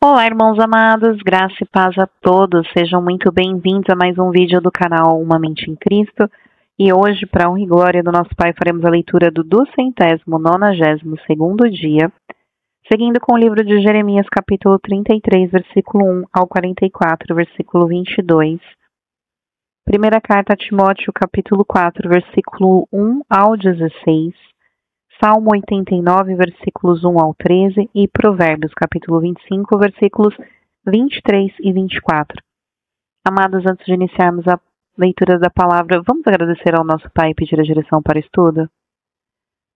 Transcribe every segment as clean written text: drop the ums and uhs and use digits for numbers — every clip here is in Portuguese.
Olá, irmãos amados, graça e paz a todos. Sejam muito bem-vindos a mais um vídeo do canal Uma Mente em Cristo. E hoje, para a honra e glória do nosso Pai, faremos a leitura do 292º dia, seguindo com o livro de Jeremias, capítulo 33, versículo 1 ao 44, versículo 22. Primeira carta a Timóteo, capítulo 4, versículo 1 ao 16. Salmo 89, versículos 1 ao 13 e Provérbios, capítulo 25, versículos 23 e 24. Amados, antes de iniciarmos a leitura da palavra, vamos agradecer ao nosso Pai e pedir a direção para o estudo?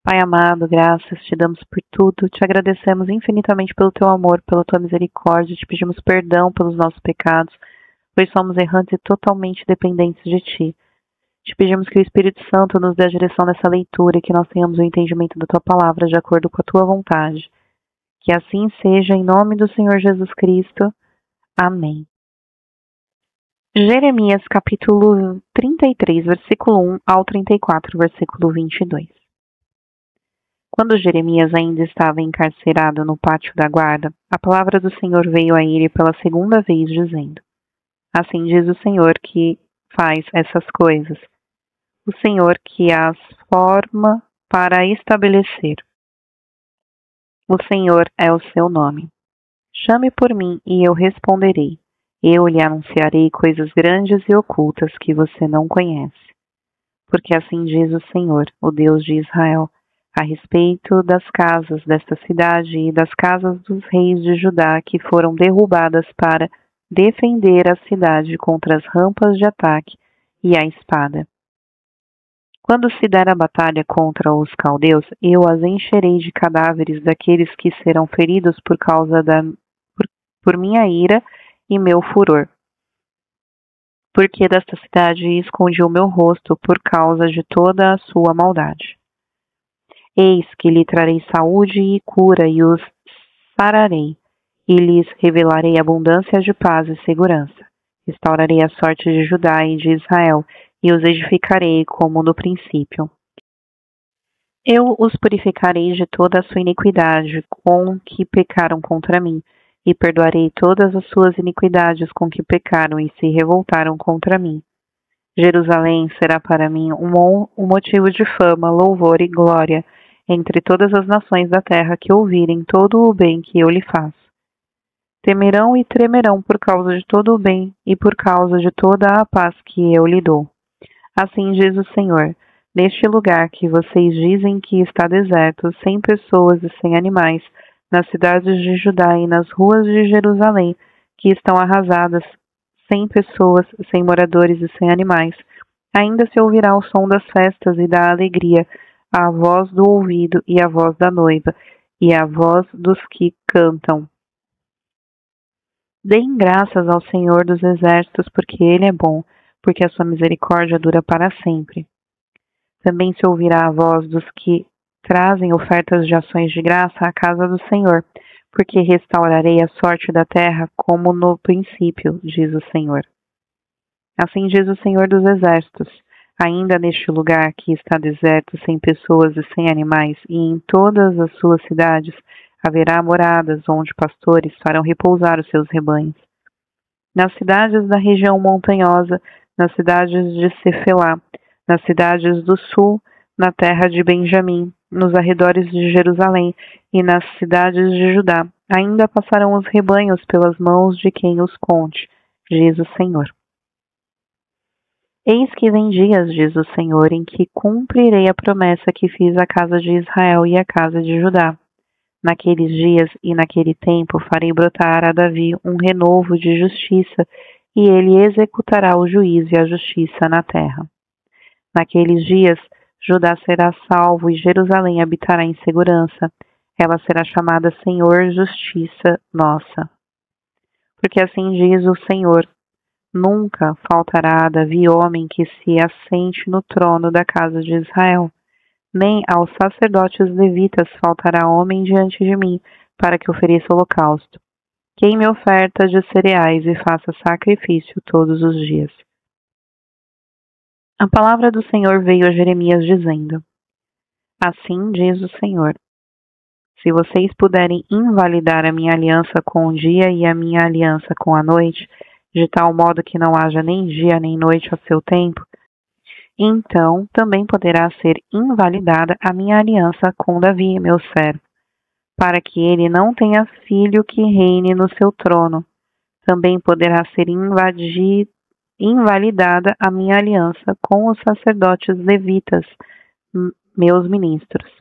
Pai amado, graças te damos por tudo, te agradecemos infinitamente pelo teu amor, pela tua misericórdia, te pedimos perdão pelos nossos pecados, pois somos errantes e totalmente dependentes de ti. Te pedimos que o Espírito Santo nos dê a direção nessa leitura e que nós tenhamos o entendimento da Tua palavra de acordo com a Tua vontade. Que assim seja, em nome do Senhor Jesus Cristo. Amém. Jeremias, capítulo 33, versículo 1 ao 34, versículo 22. Quando Jeremias ainda estava encarcerado no pátio da guarda, a palavra do Senhor veio a ele pela segunda vez, dizendo: Assim diz o Senhor que faz essas coisas, o Senhor que as forma para estabelecer. O Senhor é o seu nome. Chame por mim e eu responderei. Eu lhe anunciarei coisas grandes e ocultas que você não conhece. Porque assim diz o Senhor, o Deus de Israel, a respeito das casas desta cidade e das casas dos reis de Judá que foram derrubadas para defender a cidade contra as rampas de ataque e a espada. Quando se der a batalha contra os caldeus, eu as encherei de cadáveres daqueles que serão feridos por causa por minha ira e meu furor. Porque desta cidade escondi o meu rosto por causa de toda a sua maldade. Eis que lhe trarei saúde e cura e os sararei, e lhes revelarei abundância de paz e segurança. Restaurarei a sorte de Judá e de Israel, e os edificarei como no princípio. Eu os purificarei de toda a sua iniquidade com que pecaram contra mim, e perdoarei todas as suas iniquidades com que pecaram e se revoltaram contra mim. Jerusalém será para mim um motivo de fama, louvor e glória entre todas as nações da terra que ouvirem todo o bem que eu lhe faço. Temerão e tremerão por causa de todo o bem e por causa de toda a paz que eu lhe dou. Assim diz o Senhor, neste lugar que vocês dizem que está deserto, sem pessoas e sem animais, nas cidades de Judá e nas ruas de Jerusalém, que estão arrasadas, sem pessoas, sem moradores e sem animais, ainda se ouvirá o som das festas e da alegria, a voz do ouvido e a voz da noiva, e a voz dos que cantam. Deem graças ao Senhor dos Exércitos, porque Ele é bom, porque a sua misericórdia dura para sempre. Também se ouvirá a voz dos que trazem ofertas de ações de graça à casa do Senhor, porque restaurarei a sorte da terra como no princípio, diz o Senhor. Assim diz o Senhor dos Exércitos, ainda neste lugar que está deserto, sem pessoas e sem animais, e em todas as suas cidades haverá moradas onde pastores farão repousar os seus rebanhos. Nas cidades da região montanhosa, nas cidades de Cefelá, nas cidades do sul, na terra de Benjamim, nos arredores de Jerusalém e nas cidades de Judá, ainda passarão os rebanhos pelas mãos de quem os conte, diz o Senhor. Eis que vem dias, diz o Senhor, em que cumprirei a promessa que fiz à casa de Israel e à casa de Judá. Naqueles dias e naquele tempo farei brotar a Davi um renovo de justiça, e ele executará o juízo e a justiça na terra. Naqueles dias, Judá será salvo e Jerusalém habitará em segurança. Ela será chamada Senhor Justiça Nossa. Porque assim diz o Senhor, nunca faltará a Davi homem que se assente no trono da casa de Israel. Nem aos sacerdotes levitas faltará homem diante de mim, para que ofereça holocausto. Queime oferta de cereais e faça sacrifício todos os dias. A palavra do Senhor veio a Jeremias dizendo: Assim diz o Senhor: Se vocês puderem invalidar a minha aliança com o dia e a minha aliança com a noite, de tal modo que não haja nem dia nem noite a seu tempo, então também poderá ser invalidada a minha aliança com Davi, meu servo, para que ele não tenha filho que reine no seu trono. Também poderá ser invalidada a minha aliança com os sacerdotes levitas, meus ministros.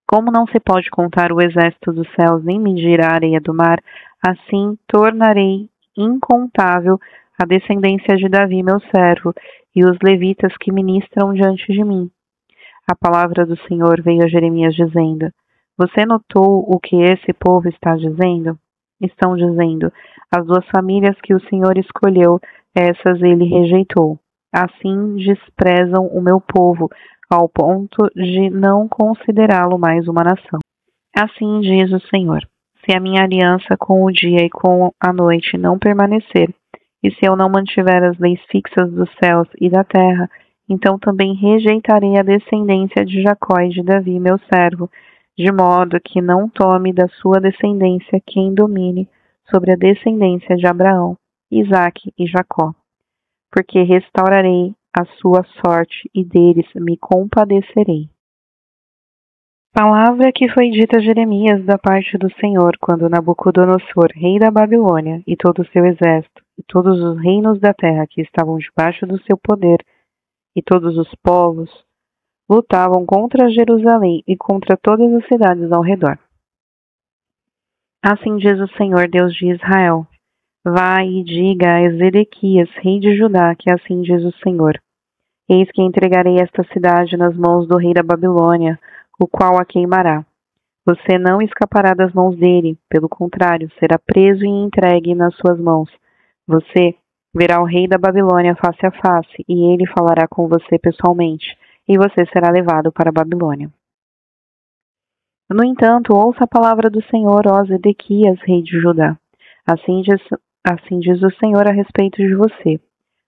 Como não se pode contar o exército dos céus nem medir a areia do mar, assim tornarei incontável a descendência de Davi, meu servo, e os levitas que ministram diante de mim. A palavra do Senhor veio a Jeremias dizendo: Você notou o que esse povo está dizendo? Estão dizendo: as 2 famílias que o Senhor escolheu, essas ele rejeitou. Assim desprezam o meu povo, ao ponto de não considerá-lo mais uma nação. Assim diz o Senhor: se a minha aliança com o dia e com a noite não permanecer, e se eu não mantiver as leis fixas dos céus e da terra, então também rejeitarei a descendência de Jacó e de Davi, meu servo, de modo que não tome da sua descendência quem domine sobre a descendência de Abraão, Isaque e Jacó. Porque restaurarei a sua sorte e deles me compadecerei. Palavra que foi dita a Jeremias da parte do Senhor quando Nabucodonosor, rei da Babilônia, e todo o seu exército, e todos os reinos da terra que estavam debaixo do seu poder, e todos os povos, lutavam contra Jerusalém e contra todas as cidades ao redor. Assim diz o Senhor, Deus de Israel: Vai e diga a Ezequias, rei de Judá, que assim diz o Senhor: Eis que entregarei esta cidade nas mãos do rei da Babilônia, o qual a queimará. Você não escapará das mãos dele, pelo contrário, será preso e entregue nas suas mãos. Você verá o rei da Babilônia face a face, e ele falará com você pessoalmente, e você será levado para a Babilônia. No entanto, ouça a palavra do Senhor, ó Zedequias, rei de Judá. Assim diz o Senhor a respeito de você: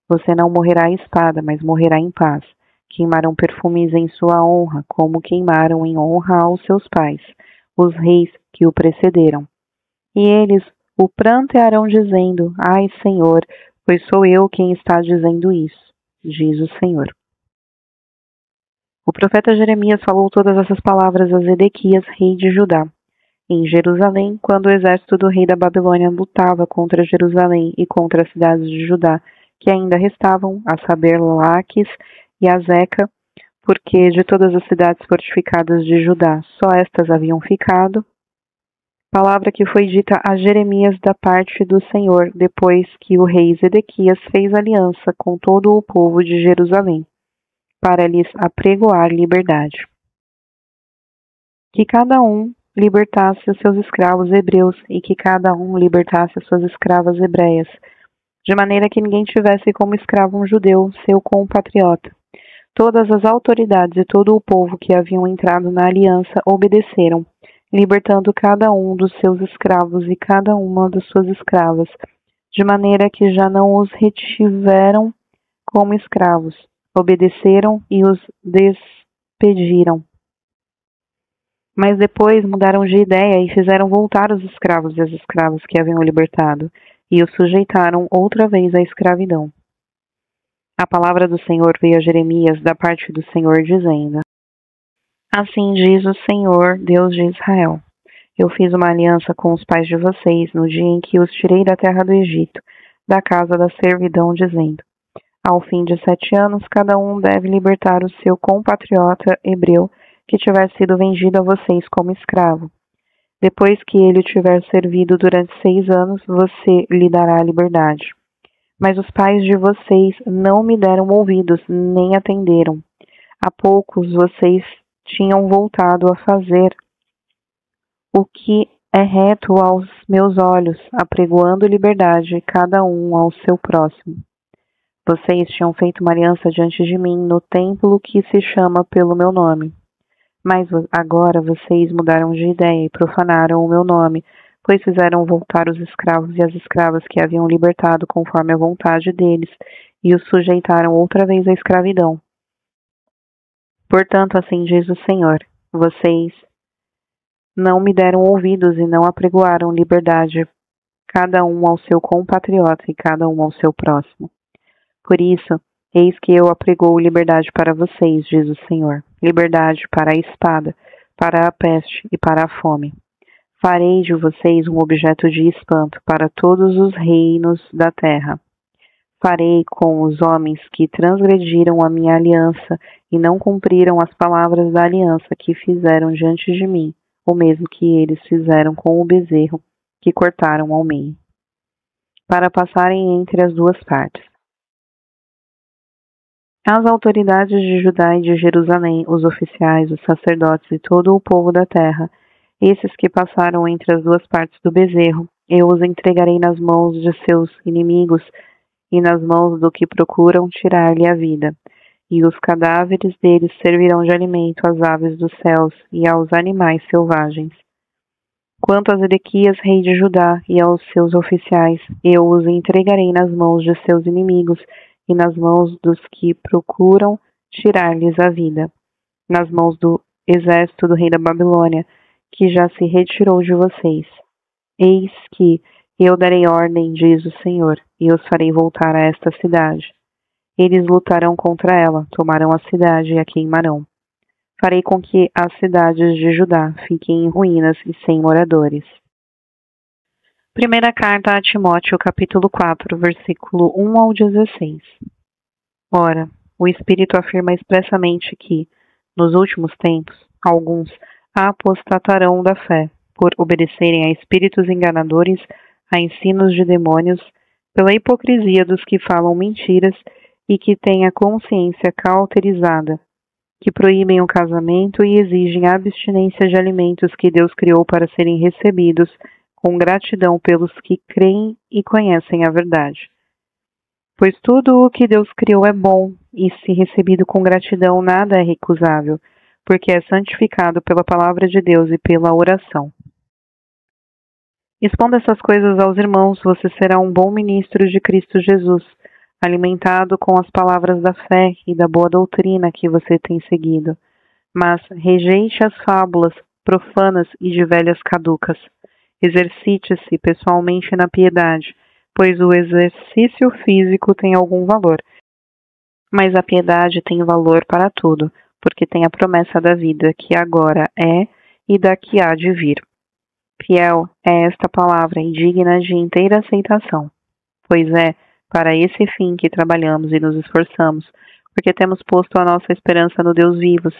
Você não morrerá à espada, mas morrerá em paz. Queimarão perfumes em sua honra, como queimaram em honra aos seus pais, os reis que o precederam. E eles o prantearão dizendo: Ai, Senhor, pois sou eu quem está dizendo isso, diz o Senhor. O profeta Jeremias falou todas essas palavras a Zedequias, rei de Judá, em Jerusalém, quando o exército do rei da Babilônia lutava contra Jerusalém e contra as cidades de Judá, que ainda restavam, a saber, Laques e Azeca, porque de todas as cidades fortificadas de Judá, só estas haviam ficado. Palavra que foi dita a Jeremias da parte do Senhor, depois que o rei Zedequias fez aliança com todo o povo de Jerusalém, para lhes apregoar liberdade. Que cada um libertasse os seus escravos hebreus e que cada um libertasse as suas escravas hebreias, de maneira que ninguém tivesse como escravo um judeu, seu compatriota. Todas as autoridades e todo o povo que haviam entrado na aliança obedeceram, libertando cada um dos seus escravos e cada uma das suas escravas, de maneira que já não os retiveram como escravos. Obedeceram e os despediram. Mas depois mudaram de ideia e fizeram voltar os escravos e as escravas que haviam libertado, e os sujeitaram outra vez à escravidão. A palavra do Senhor veio a Jeremias da parte do Senhor, dizendo: Assim diz o Senhor, Deus de Israel: Eu fiz uma aliança com os pais de vocês no dia em que os tirei da terra do Egito, da casa da servidão, dizendo: Ao fim de 7 anos, cada um deve libertar o seu compatriota hebreu que tiver sido vendido a vocês como escravo. Depois que ele tiver servido durante 6 anos, você lhe dará a liberdade. Mas os pais de vocês não me deram ouvidos, nem atenderam. Há poucos vocês tinham voltado a fazer o que é reto aos meus olhos, apregoando liberdade, cada um ao seu próximo. Vocês tinham feito uma aliança diante de mim no templo que se chama pelo meu nome. Mas agora vocês mudaram de ideia e profanaram o meu nome, pois fizeram voltar os escravos e as escravas que haviam libertado conforme a vontade deles, e os sujeitaram outra vez à escravidão. Portanto, assim diz o Senhor: Vocês Não me deram ouvidos e não apregoaram liberdade, cada um ao seu compatriota e cada um ao seu próximo. Por isso, eis que eu apregoo liberdade para vocês, diz o Senhor, liberdade para a espada, para a peste e para a fome. Farei de vocês um objeto de espanto para todos os reinos da terra. Farei com os homens que transgrediram a minha aliança e não cumpriram as palavras da aliança que fizeram diante de mim, o mesmo que eles fizeram com o bezerro que cortaram ao meio, para passarem entre as duas partes. As autoridades de Judá e de Jerusalém, os oficiais, os sacerdotes e todo o povo da terra, esses que passaram entre as duas partes do bezerro, eu os entregarei nas mãos de seus inimigos e nas mãos do que procuram tirar-lhe a vida. E os cadáveres deles servirão de alimento às aves dos céus e aos animais selvagens. Quanto a Zedequias, rei de Judá, e aos seus oficiais, eu os entregarei nas mãos de seus inimigos e nas mãos dos que procuram tirar-lhes a vida, nas mãos do exército do rei da Babilônia, que já se retirou de vocês. Eis que eu darei ordem, diz o Senhor, e os farei voltar a esta cidade. Eles lutarão contra ela, tomarão a cidade e a queimarão. Farei com que as cidades de Judá fiquem em ruínas e sem moradores. Primeira carta a Timóteo, capítulo 4, versículo 1 ao 16. Ora, o Espírito afirma expressamente que, nos últimos tempos, alguns apostatarão da fé, por obedecerem a espíritos enganadores, a ensinos de demônios, pela hipocrisia dos que falam mentiras e que têm a consciência cauterizada, que proíbem o casamento e exigem a abstinência de alimentos que Deus criou para serem recebidos com gratidão pelos que creem e conhecem a verdade. Pois tudo o que Deus criou é bom, e se recebido com gratidão nada é recusável, porque é santificado pela palavra de Deus e pela oração. Expondo essas coisas aos irmãos, você será um bom ministro de Cristo Jesus, alimentado com as palavras da fé e da boa doutrina que você tem seguido. Mas rejeite as fábulas profanas e de velhas caducas. Exercite-se pessoalmente na piedade, pois o exercício físico tem algum valor. Mas a piedade tem valor para tudo, porque tem a promessa da vida que agora é e da que há de vir. Fiel é esta palavra e digna de inteira aceitação, pois é para esse fim que trabalhamos e nos esforçamos, porque temos posto a nossa esperança no Deus vivo,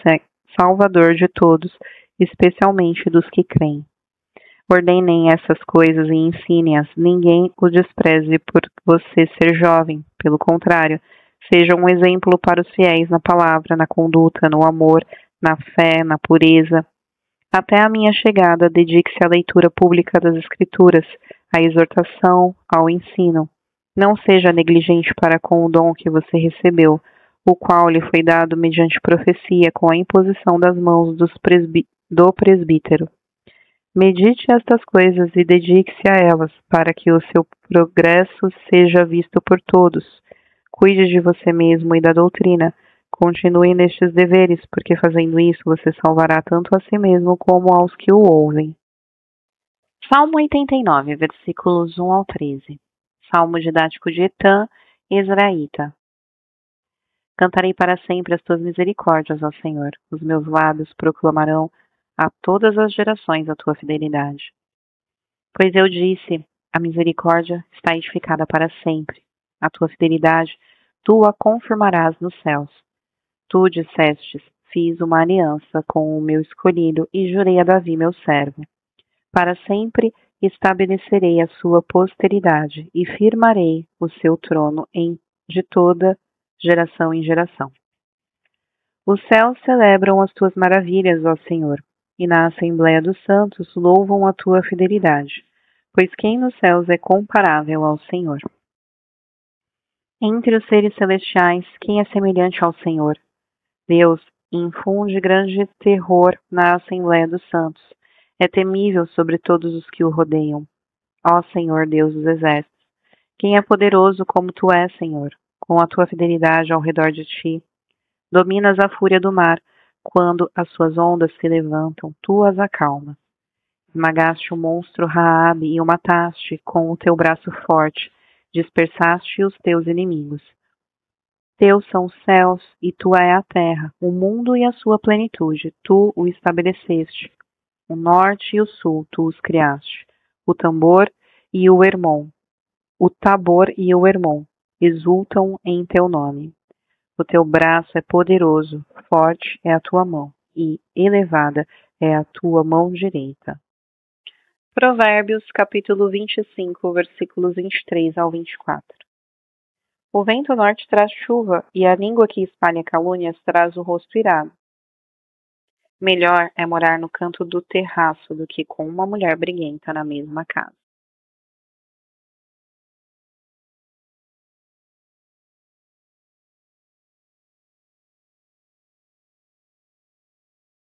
Salvador de todos, especialmente dos que creem. Ordenem essas coisas e ensine-as. Ninguém o despreze por você ser jovem. Pelo contrário, seja um exemplo para os fiéis na palavra, na conduta, no amor, na fé, na pureza. Até a minha chegada, dedique-se à leitura pública das Escrituras, à exortação, ao ensino. Não seja negligente para com o dom que você recebeu, o qual lhe foi dado mediante profecia com a imposição das mãos do presbítero. Medite estas coisas e dedique-se a elas, para que o seu progresso seja visto por todos. Cuide de você mesmo e da doutrina. Continue nestes deveres, porque fazendo isso você salvará tanto a si mesmo como aos que o ouvem. Salmo 89, versículos 1 ao 13. Salmo didático de Etã, Ezraíta. Cantarei para sempre as tuas misericórdias, ó Senhor. Os meus lábios proclamarão a todas as gerações a tua fidelidade. Pois eu disse, a misericórdia está edificada para sempre. A tua fidelidade, tu a confirmarás nos céus. Tu dissestes, fiz uma aliança com o meu escolhido e jurei a Davi, meu servo. Para sempre estabelecerei a sua posteridade e firmarei o seu trono de toda geração em geração. Os céus celebram as tuas maravilhas, ó Senhor, e na Assembleia dos Santos louvam a tua fidelidade, pois quem nos céus é comparável ao Senhor? Entre os seres celestiais, quem é semelhante ao Senhor? Deus infunde grande terror na Assembleia dos Santos. É temível sobre todos os que o rodeiam. Ó Senhor, Deus dos exércitos, quem é poderoso como tu és, Senhor, com a tua fidelidade ao redor de ti? Dominas a fúria do mar, quando as suas ondas se levantam, tu as acalmas. Esmagaste o monstro Raabe e o mataste com o teu braço forte, dispersaste os teus inimigos. Teus são os céus e tua é a terra, o mundo e a sua plenitude, tu o estabeleceste. O norte e o sul tu os criaste, o tambor e o Hermon, o Tabor e o Hermon exultam em teu nome. O teu braço é poderoso, forte é a tua mão, e elevada é a tua mão direita. Provérbios, capítulo 25, versículos 23 ao 24. O vento norte traz chuva, e a língua que espalha calúnias traz o rosto irado. Melhor é morar no canto do terraço do que com uma mulher briguenta na mesma casa.